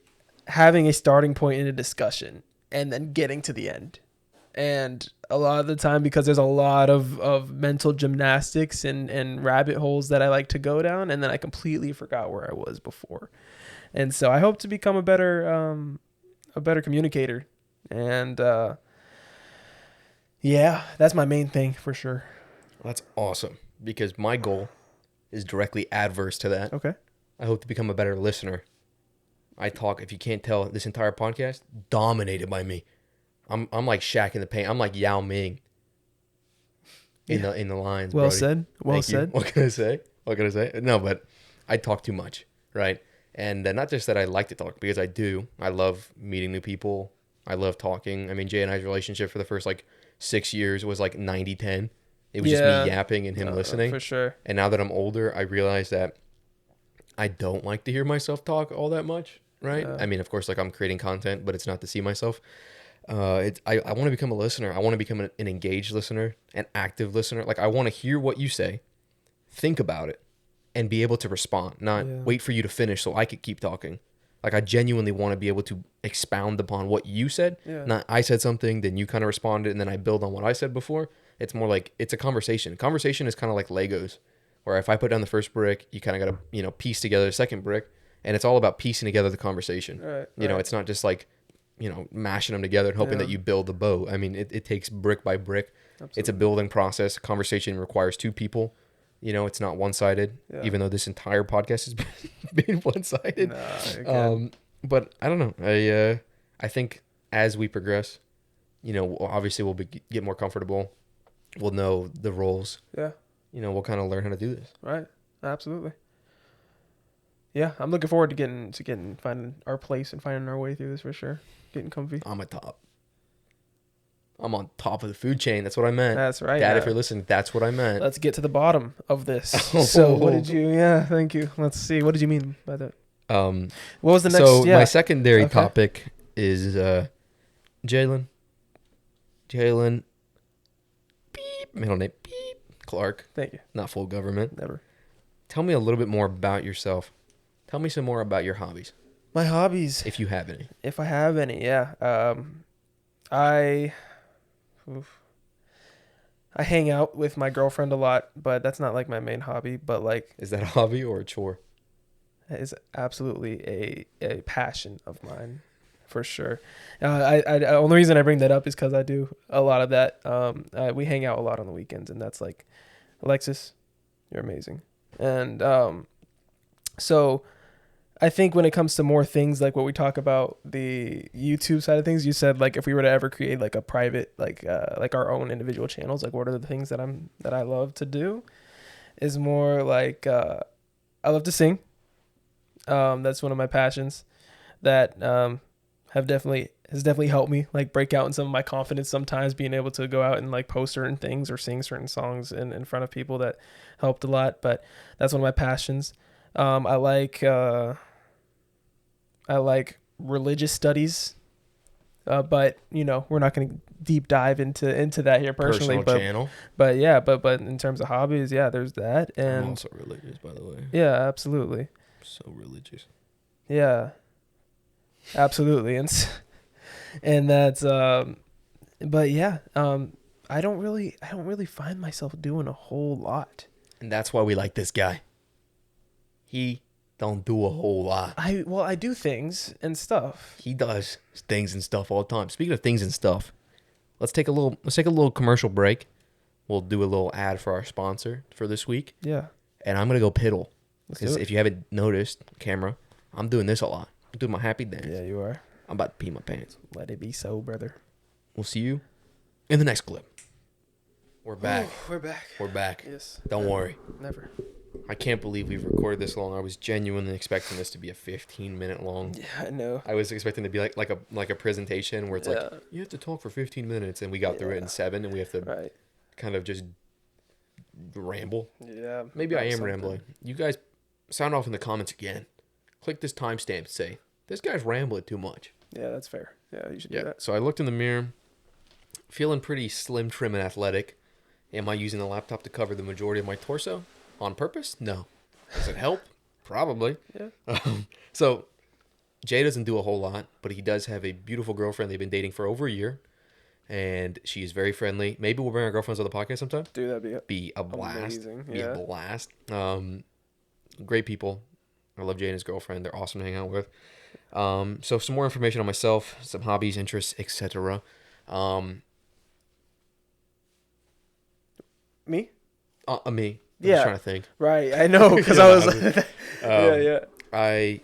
having a starting point in a discussion and then getting to the end. And a lot of the time, because there's a lot of mental gymnastics and rabbit holes that I like to go down, and then I completely forgot where I was before. And so I hope to become a better communicator. And yeah, that's my main thing for sure. That's awesome, because my goal is directly adverse to that. Okay. I hope to become a better listener. I talk, if you can't tell, this entire podcast dominated by me. I'm like Shaq in the paint. I'm like Yao Ming in the lines. Well Brody. Said. Well Thank said. You. What can I say? No, but I talk too much, right? And not just that I like to talk, because I do. I love meeting new people. I love talking. I mean, Jay and I's relationship for the first 6 years was 90-10. It was just me yapping and him listening. For sure. And now that I'm older, I realize that I don't like to hear myself talk all that much, right? I mean, of course, I'm creating content, but it's not to see myself. I want to become a listener. I want to become an engaged listener, an active listener. I want to hear what you say, think about it, and be able to respond, not wait for you to finish so I could keep talking. I genuinely want to be able to expound upon what you said. Yeah. Not I said something, then you kind of responded, and then I build on what I said before. It's more it's a conversation. Conversation is kind of like Legos, where if I put down the first brick, you kind of got to, piece together the second brick, and it's all about piecing together the conversation. Right. It's not just mashing them together and hoping that you build the boat. I mean, it takes brick by brick. Absolutely. It's a building process. Conversation requires two people. It's not one-sided, even though this entire podcast has been one-sided. But I don't know. I think as we progress, obviously we'll get more comfortable. We'll know the roles. Yeah. We'll kind of learn how to do this. Right. Absolutely. Yeah, I'm looking forward to finding our place and finding our way through this for sure. Getting comfy. I'm on top of the food chain. That's what I meant. That's right. Dad, if you're listening, that's what I meant. Let's get to the bottom of this. So what did you, thank you. Let's see. What did you mean by that? What was the next? So my secondary topic is Jalen, beep, middle name, beep, Clark. Thank you. Not full government. Never. Tell me a little bit more about yourself. Tell me some more about your hobbies. My hobbies. If you have any. If I have any, yeah. I hang out with my girlfriend a lot, but that's not my main hobby. But is that a hobby or a chore? It is absolutely a passion of mine, for sure. I only reason I bring that up is because I do a lot of that. We hang out a lot on the weekends, and that's Alexis, you're amazing, and so. I think when it comes to more things like what we talk about, the YouTube side of things, you said if we were to ever create a private our own individual channels, what are the things that I love to do, is more I love to sing. That's one of my passions that has definitely helped me break out in some of my confidence sometimes, being able to go out and post certain things or sing certain songs in front of people. That helped a lot, but that's one of my passions. I like religious studies. But we're not going to deep dive into that here personally. Personal channel. But yeah, but in terms of hobbies, yeah, there's that. And I'm also religious, by the way. Yeah, absolutely. So religious. Yeah, absolutely. And that's but yeah, I don't really find myself doing a whole lot. And that's why we like this guy. He don't do a whole lot. I do things and stuff. He does things and stuff all the time. Speaking of things and stuff, let's take a little commercial break. We'll do a little ad for our sponsor for this week. Yeah. And I'm gonna go piddle. Because if you haven't noticed, camera, I'm doing this a lot. I'm doing my happy dance. Yeah, you are. I'm about to pee my pants. Let it be so, brother. We'll see you in the next clip. We're back. We're back. We're back. Yes. Don't worry. Never. I can't believe we've recorded this long. I was genuinely expecting this to be a 15-minute long. Yeah, I know. I was expecting to be like a presentation where it's like you have to talk for 15 minutes, and we got through it in 7, and we have to kind of just ramble. Yeah. Maybe I am rambling. You guys sound off in the comments again. Click this timestamp to say this guy's rambling too much. Yeah, that's fair. Yeah, you should do that. So I looked in the mirror, feeling pretty slim, trim, and athletic. Am I using the laptop to cover the majority of my torso on purpose? No. Does it help? Probably. Yeah. So Jay doesn't do a whole lot, but he does have a beautiful girlfriend. They've been dating for over a year, and she is very friendly. Maybe we'll bring our girlfriends on the podcast sometime. Dude, that'd be a blast. Amazing. Be a blast. Great people. I love Jay and his girlfriend. They're awesome to hang out with. So some more information on myself, some hobbies, interests, etc. Me? Me. Yeah. I'm just trying to think. Right. I know, because I was yeah. I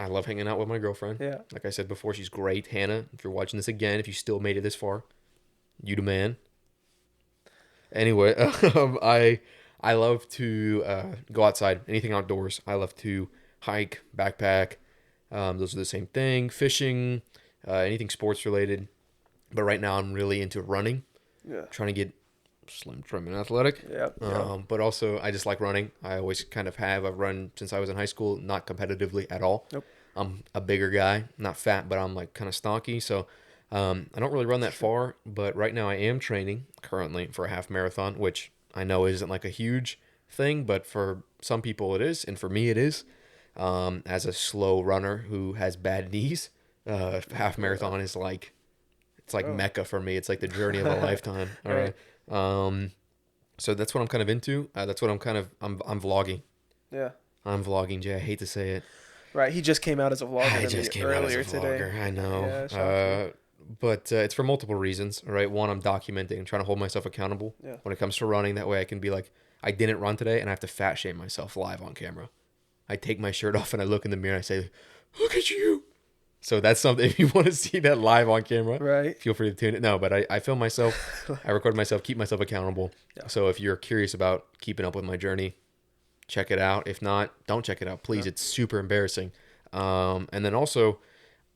love hanging out with my girlfriend. Yeah. Like I said before, she's great. Hannah, if you're watching this again, if you still made it this far, you the man. Anyway, I love to go outside, anything outdoors. I love to hike, backpack. Those are the same thing. Fishing, anything sports related. But right now I'm really into running. Yeah. Trying to get slim, trim, and athletic. Yeah. But also I just like running. I always kind of have. I've run since I was in high school, not competitively at all. Nope. I'm a bigger guy, not fat, but I'm like kind of stocky. So I don't really run that far. But right now I am training currently for a half marathon, which I know isn't like a huge thing, but for some people it is, and for me it is. As a slow runner who has bad knees, half marathon is like, it's like Mecca for me. It's like the journey of a lifetime. All right. So that's what I'm kind of into. That's what I'm vlogging. Yeah. I'm vlogging, Jay. I hate to say it. Right. He just came out as a vlogger. I just came out as a vlogger. Today. I know. Yeah, but it's for multiple reasons, right? One, I'm documenting and trying to hold myself accountable when it comes to running. That way I can be like, I didn't run today, and I have to fat shame myself live on camera. I take my shirt off and I look in the mirror and I say, look at you. So that's something, if you want to see that live on camera, right, feel free to tune it. No, but I film myself, I record myself, keep myself accountable. Yeah. So if you're curious about keeping up with my journey, check it out. If not, don't check it out. Please, It's super embarrassing. And then also,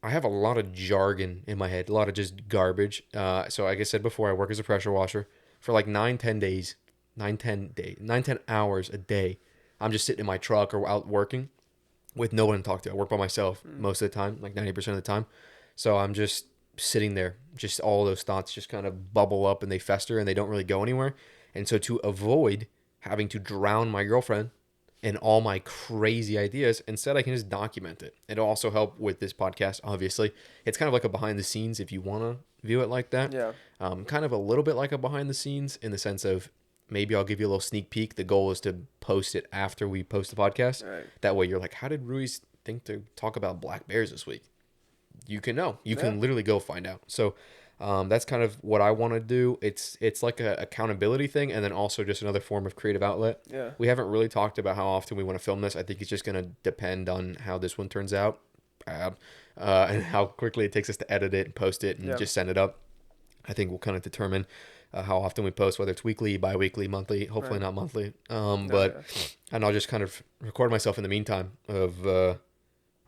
I have a lot of jargon in my head, a lot of just garbage. So like I said before, I work as a pressure washer for like 9-10 hours a day. I'm just sitting in my truck or out working with no one to talk to. I work by myself most of the time, like 90% of the time. So I'm just sitting there, just all those thoughts just kind of bubble up and they fester and they don't really go anywhere. And so to avoid having to drown my girlfriend in all my crazy ideas, instead I can just document it. It'll also help with this podcast, obviously. It's kind of like a behind the scenes if you want to view it like that. Yeah. Kind of a little bit like a behind the scenes in the sense of, maybe I'll give you a little sneak peek. The goal is to post it after we post the podcast. Right. That way you're like, how did Ruiz think to talk about black bears this week? You can know. You can literally go find out. So that's kind of what I want to do. It's like a accountability thing, and then also just another form of creative outlet. Yeah. We haven't really talked about how often we want to film this. I think it's just going to depend on how this one turns out. And how quickly it takes us to edit it and post it and just send it up. I think we'll kind of determine how often we post, whether it's weekly, bi-weekly, monthly, hopefully not monthly. And I'll just kind of record myself in the meantime of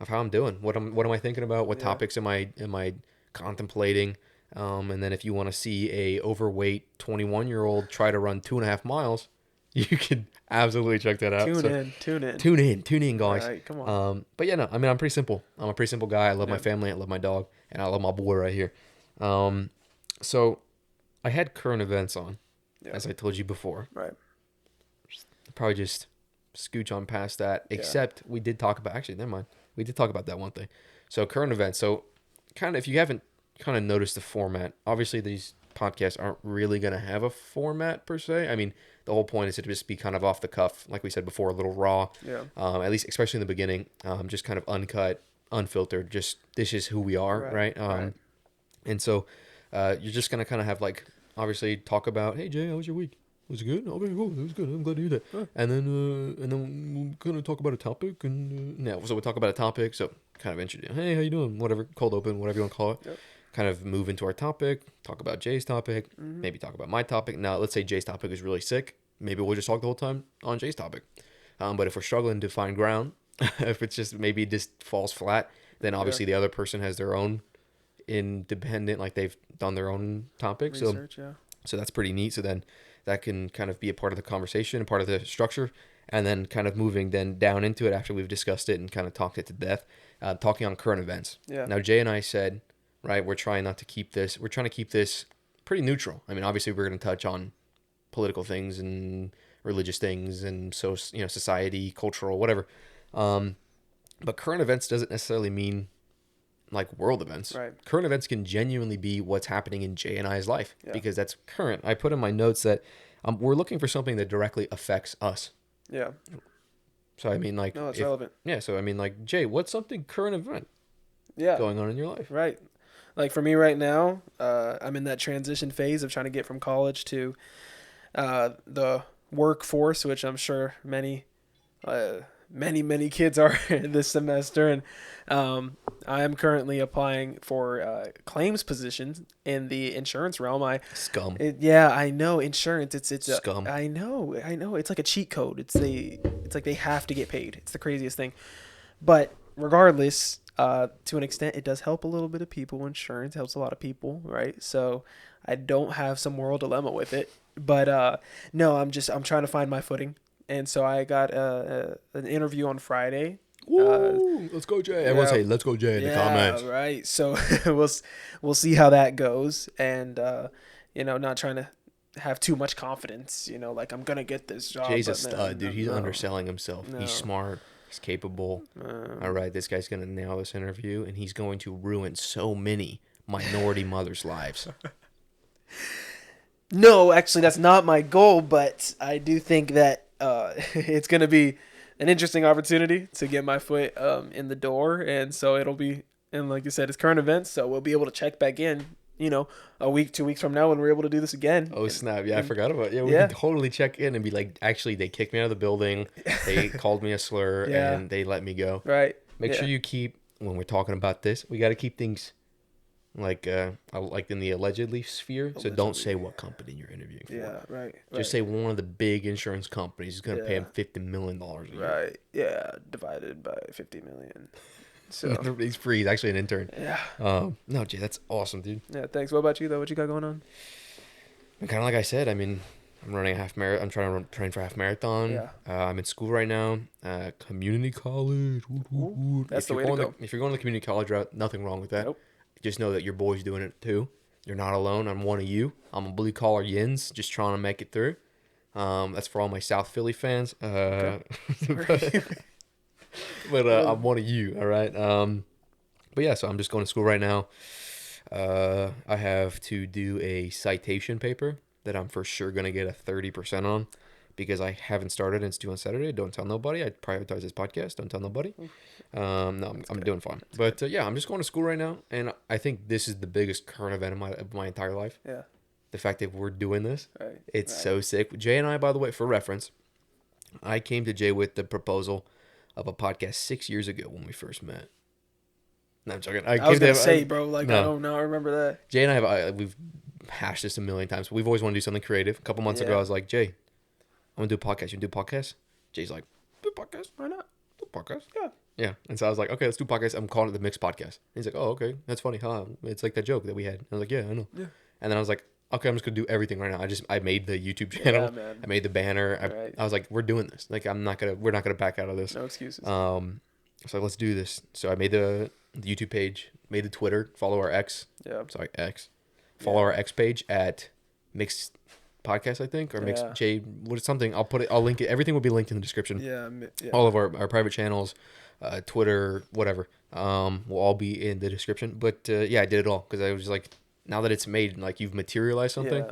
how I'm doing, what am I thinking about, what topics am I contemplating, and then if you want to see a overweight 21-year-old try to run 2.5 miles, you can absolutely check that out. Tune in, guys. All right, come on. But yeah, no, I mean, I'm pretty simple. I'm a pretty simple guy. I love my family. I love my dog. and I love my boy right here. So I had current events on, as I told you before. Right. Probably just scooch on past that, except we did talk about, actually, never mind. We did talk about that one thing. So current events. So kind of, if you haven't kind of noticed the format, obviously these podcasts aren't really going to have a format per se. I mean, the whole point is to just be kind of off the cuff, like we said before, a little raw. Yeah. At least, especially in the beginning, just kind of uncut, unfiltered. Just this is who we are, right? Right. And so you're just gonna kind of have like obviously talk about, hey Jay, how was your week? Was it good? Okay, cool. It was good. I'm glad to hear that. Huh. And then we're gonna talk about a topic, and so we'll talk about a topic. So kind of introduce, hey, how you doing? Whatever, cold open, whatever you want to call it. Yep. Kind of move into our topic, talk about Jay's topic, maybe talk about my topic. Now, let's say Jay's topic is really sick. Maybe we'll just talk the whole time on Jay's topic. But if we're struggling to find ground, if it's just maybe it just falls flat, then obviously the other person has their own independent, like they've done their own topic. Research, So that's pretty neat. So then that can kind of be a part of the conversation, a part of the structure, and then kind of moving then down into it after we've discussed it and kind of talked it to death, talking on current events. Yeah. Now, Jay and I said, right, we're trying to keep this pretty neutral. I mean, obviously we're going to touch on political things and religious things and so, society, cultural, whatever. But current events doesn't necessarily mean like world events. Right. Current events can genuinely be what's happening in Jay and I's life because that's current. I put in my notes that we're looking for something that directly affects us. Yeah. So I mean, like, no, it's relevant. Yeah. So I mean, like, Jay, what's something current event going on in your life? Right. Like for me right now, I'm in that transition phase of trying to get from college to the workforce, which I'm sure many kids are this semester, and I am currently applying for claims positions in the insurance realm. Scum. I know insurance. It's scum. I know. It's like a cheat code. It's like they have to get paid. It's the craziest thing. But regardless, to an extent, it does help a little bit of people. Insurance helps a lot of people, right? So I don't have some moral dilemma with it. But no, I'm trying to find my footing. And so I got an interview on Friday. Woo! Let's go, Jay. Everyone say, let's go, Jay, in the comments. Right. So we'll see how that goes. And, not trying to have too much confidence, like I'm going to get this job. Jay's a stud, dude. He's underselling himself. No. He's smart. He's capable. All right, this guy's going to nail this interview, and he's going to ruin so many minority mothers' lives. No, actually, that's not my goal, but I do think that it's going to be an interesting opportunity to get my foot in the door. And so it'll be, and like you said, it's current events. So we'll be able to check back in, a week, 2 weeks from now when we're able to do this again. Oh, snap. Yeah, I forgot about it. Yeah, we can totally check in and be like, actually, they kicked me out of the building. They called me a slur and they let me go. Right. Make sure you keep, when we're talking about this, we got to keep things like in the allegedly sphere. So don't say what company you're interviewing for. Yeah, right. Just say one of the big insurance companies is going to pay him $50 million a year. Right. Yeah. Divided by 50 million. So he's free. He's actually an intern. Yeah. No, Jay, that's awesome, dude. Yeah. Thanks. What about you though? What you got going on? Kind of like I said. I mean, I'm running a half marathon. I'm trying to train for a half marathon. Yeah. I'm in school right now. Community college. That's the way to go. If you're going the community college route, nothing wrong with that. Nope. Just know that your boy's doing it too. You're not alone. I'm one of you. I'm a blue collar yins, just trying to make it through. That's for all my South Philly fans. But I'm one of you. All right. But yeah, so I'm just going to school right now. I have to do a citation paper that I'm for sure going to get a 30% on because I haven't started and it's due on Saturday. Don't tell nobody. I prioritize this podcast. Don't tell nobody. No, I'm doing fine. But yeah, I'm just going to school right now. And I think this is the biggest current event of my entire life. Yeah. The fact that we're doing this. Right. It's so sick. Jay and I, by the way, for reference, I came to Jay with the proposal of a podcast 6 years ago when we first met. No, I'm joking. I was going to say, bro, like, no. I don't know. I remember that. Jay and I we've hashed this a million times. We've always wanted to do something creative. A couple months ago, I was like, Jay, I'm going to do a podcast. You want to do a podcast? Jay's like, do a podcast. Why not? Do a podcast. Yeah. Yeah. And so I was like, okay, let's do a podcast. I'm calling it the Mixed Podcast. And he's like, oh, okay. That's funny, huh? It's like that joke that we had. I was like, yeah, I know. Yeah. And then I was like, okay, I'm just going to do everything right now. I made the YouTube channel. Yeah, man. I made the banner. I was like, we're doing this. Like, we're not going to back out of this. No excuses. So let's do this. So I made the the YouTube page, made the Twitter, follow our X. Yeah. Sorry, X. Follow our X page at Mixed Podcast, I think, or Mixed J. What is something? I'll link it. Everything will be linked in the description. Yeah. All of our private channels, Twitter, whatever, will all be in the description. But yeah, I did it all because I was just like, now that it's made, like you've materialized something,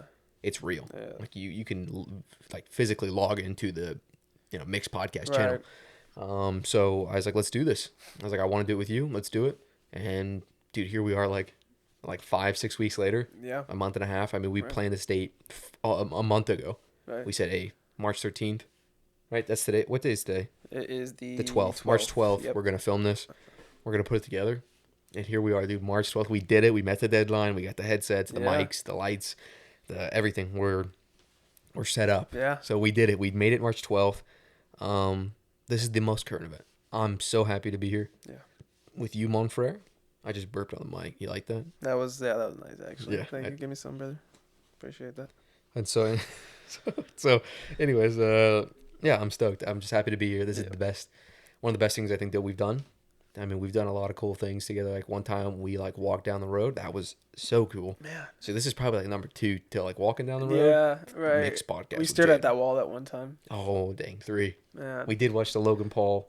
it's real. Yeah. Like you can like physically log into the, Mixed Podcast channel. So I was like, let's do this. I was like, I want to do it with you. Let's do it. And dude, here we are, like 5-6 weeks later. Yeah. A month and a half. I mean, we planned this date a month ago. Right. We said, hey, March 13th. Right. That's today. What day is today? It is the 12th. March 12th. Yep. We're going to film this. We're going to put it together. And here we are, dude. March 12th. We did it. We met the deadline. We got the headsets, the mics, the lights, everything. We're set up. Yeah. So we did it. We made it March 12th. This is the most current event. I'm so happy to be here. Yeah. With you, Mon Frere. I just burped on the mic. You like that? That was nice, actually. Yeah. Thank you. Give me some, brother. Appreciate that. And so anyways, yeah, I'm stoked. I'm just happy to be here. This is one of the best things I think that we've done. I mean, we've done a lot of cool things together. Like one time we walked down the road. That was so cool. Man. So this is probably number 2 to walking down the road. Yeah, right. Mixed Podcast. We stared at that wall that one time. Oh, dang. 3. Man. We did watch the Logan Paul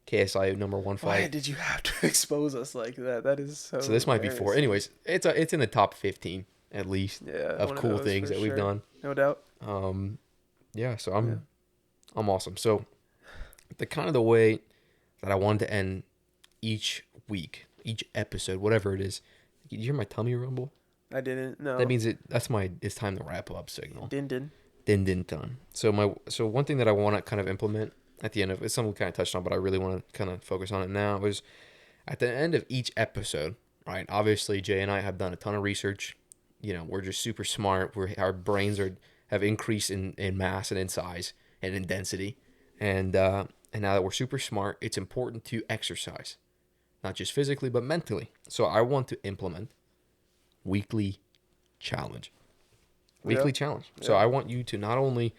KSI number 1 fight. Why did you have to expose us like that? That is so. So this might be 4. Anyways, it's in the top 15 at least of cool things that we've done. No doubt. Yeah. So I'm awesome. So the way that I wanted to end each week, each episode, whatever it is. Did you hear my tummy rumble? I didn't. No. That means it's time to wrap up signal. Din done. So one thing that I want to kind of implement at the end of it's something we kind of touched on, but I really want to kind of focus on it now is at the end of each episode, right? Obviously, Jay and I have done a ton of research. We're just super smart. Our brains have increased in mass and in size and in density, and now that we're super smart, it's important to exercise. Not just physically, but mentally. So I want to implement weekly challenge. Challenge. Yeah. So I want you to not only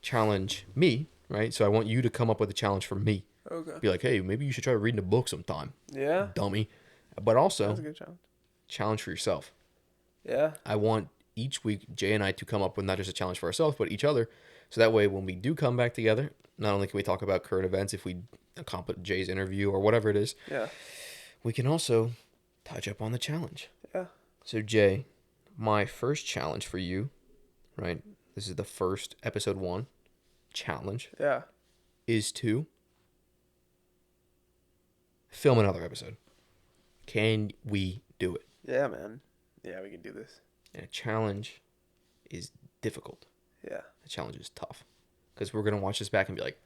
challenge me, right? So I want you to come up with a challenge for me. Okay. Be like, hey, maybe you should try reading a book sometime. Yeah. Dummy. But also, that's a good challenge for yourself. Yeah. I want each week Jay and I to come up with not just a challenge for ourselves, but each other. So that way, when we do come back together, not only can we talk about current events, if we accomplish Jay's interview or whatever it is, we can also touch up on the challenge. Yeah. So Jay, my first challenge for you, right? This is the first episode 1 challenge. Yeah. Is to film another episode. Can we do it? Yeah, man. Yeah, we can do this. And a challenge is difficult. Yeah. A challenge is tough. Because we're going to watch this back and be like,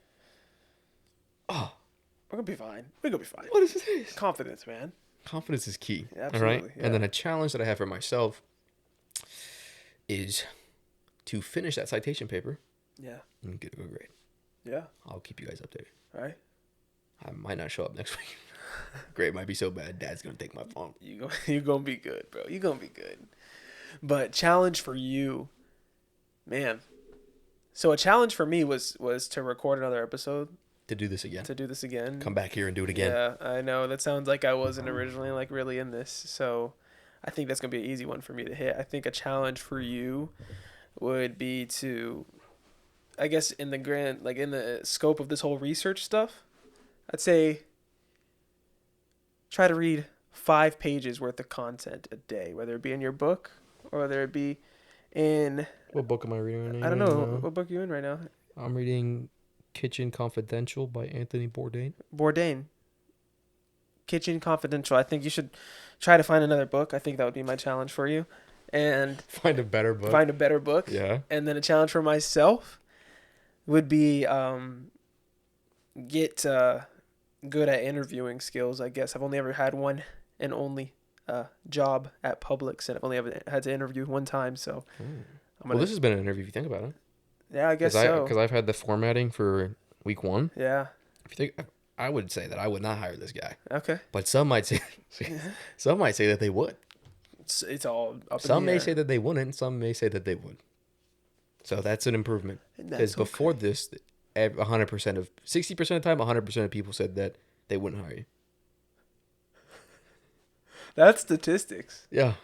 oh. We're going to be fine. We're going to be fine. What is this? Confidence, man. Confidence is key. Yeah, absolutely. All right? Yeah. And then a challenge that I have for myself is to finish that citation paper. Yeah. And get a good grade. Yeah. I'll keep you guys updated. All right. I might not show up next week. Grade might be so bad, Dad's going to take my phone. You going to be good, bro. You going to be good. But challenge for you, man. So a challenge for me was to record another episode. To do this again. Come back here and do it again. Yeah, I know. That sounds like I wasn't originally really in this. So I think that's going to be an easy one for me to hit. I think a challenge for you would be to, I guess in the scope of this whole research stuff, I'd say try to read 5 pages worth of content a day, whether it be in your book or whether it be in... What book am I reading right now? I don't know. What book are you in right now? I'm reading Kitchen Confidential by Anthony Bourdain. Kitchen Confidential. I think you should try to find another book. I think that would be my challenge for you. And find a better book. Yeah. And then a challenge for myself would be get good at interviewing skills, I guess. I've only ever had one and only job at Publix, and I've only ever had to interview one time. So, well, this has been an interview if you think about it. Yeah, I guess so. Because I've had the formatting for week 1. Yeah. If you think, I would say that I would not hire this guy. Okay. But some might say that they would. It's all up Some in the may air. say that they wouldn't. Some may say that they would. So that's an improvement. Because before this, 60% of the time, 100% of people said that they wouldn't hire you. Yeah. statistics. Yeah.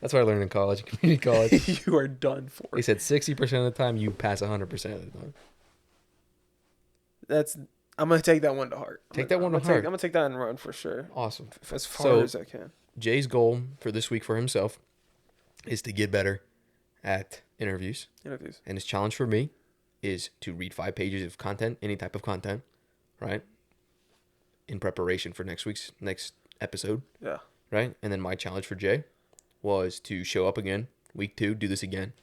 That's what I learned in college, community college. You are done for. They said 60% of the time you pass 100% of the time. I'm gonna take that one to heart. Take that one to heart. I'm gonna take that and run for sure. Awesome. As far So, as I can. Jay's goal for this week for himself is to get better at interviews. Interviews. And his challenge for me is to read 5 pages of content, any type of content, right? In preparation for next episode. Yeah. Right? And then my challenge for Jay was to show up again, week 2, do this again.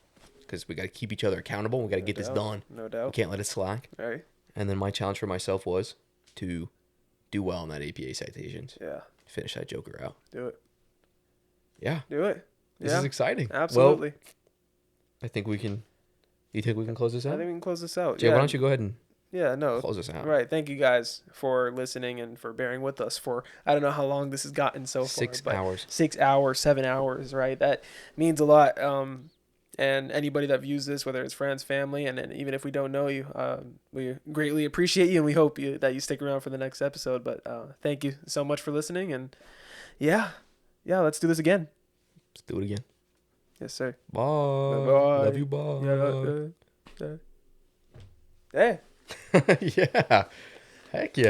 Because we got to keep each other accountable. We got to get this done. No doubt. We can't let it slack. All right. And then my challenge for myself was to do well in that APA citations. Yeah. Finish that joker out. Do it. Yeah. Do it. This is exciting. Absolutely. Well, I think we can. You think we can close this out? I think we can close this out. Jay, why don't you go ahead and close this out? Right. Thank you guys for listening and for bearing with us for, I don't know how long this has gotten so far. 6 hours. 6 hours, 7 hours, right? That means a lot. And anybody that views this, whether it's friends, family, and then even if we don't know you, we greatly appreciate you, and we hope that you stick around for the next episode. But thank you so much for listening, and yeah, let's do this again. Let's do it again. Yes, sir. Bye. Bye. Love you. Bye. Hey. Yeah. Heck yeah.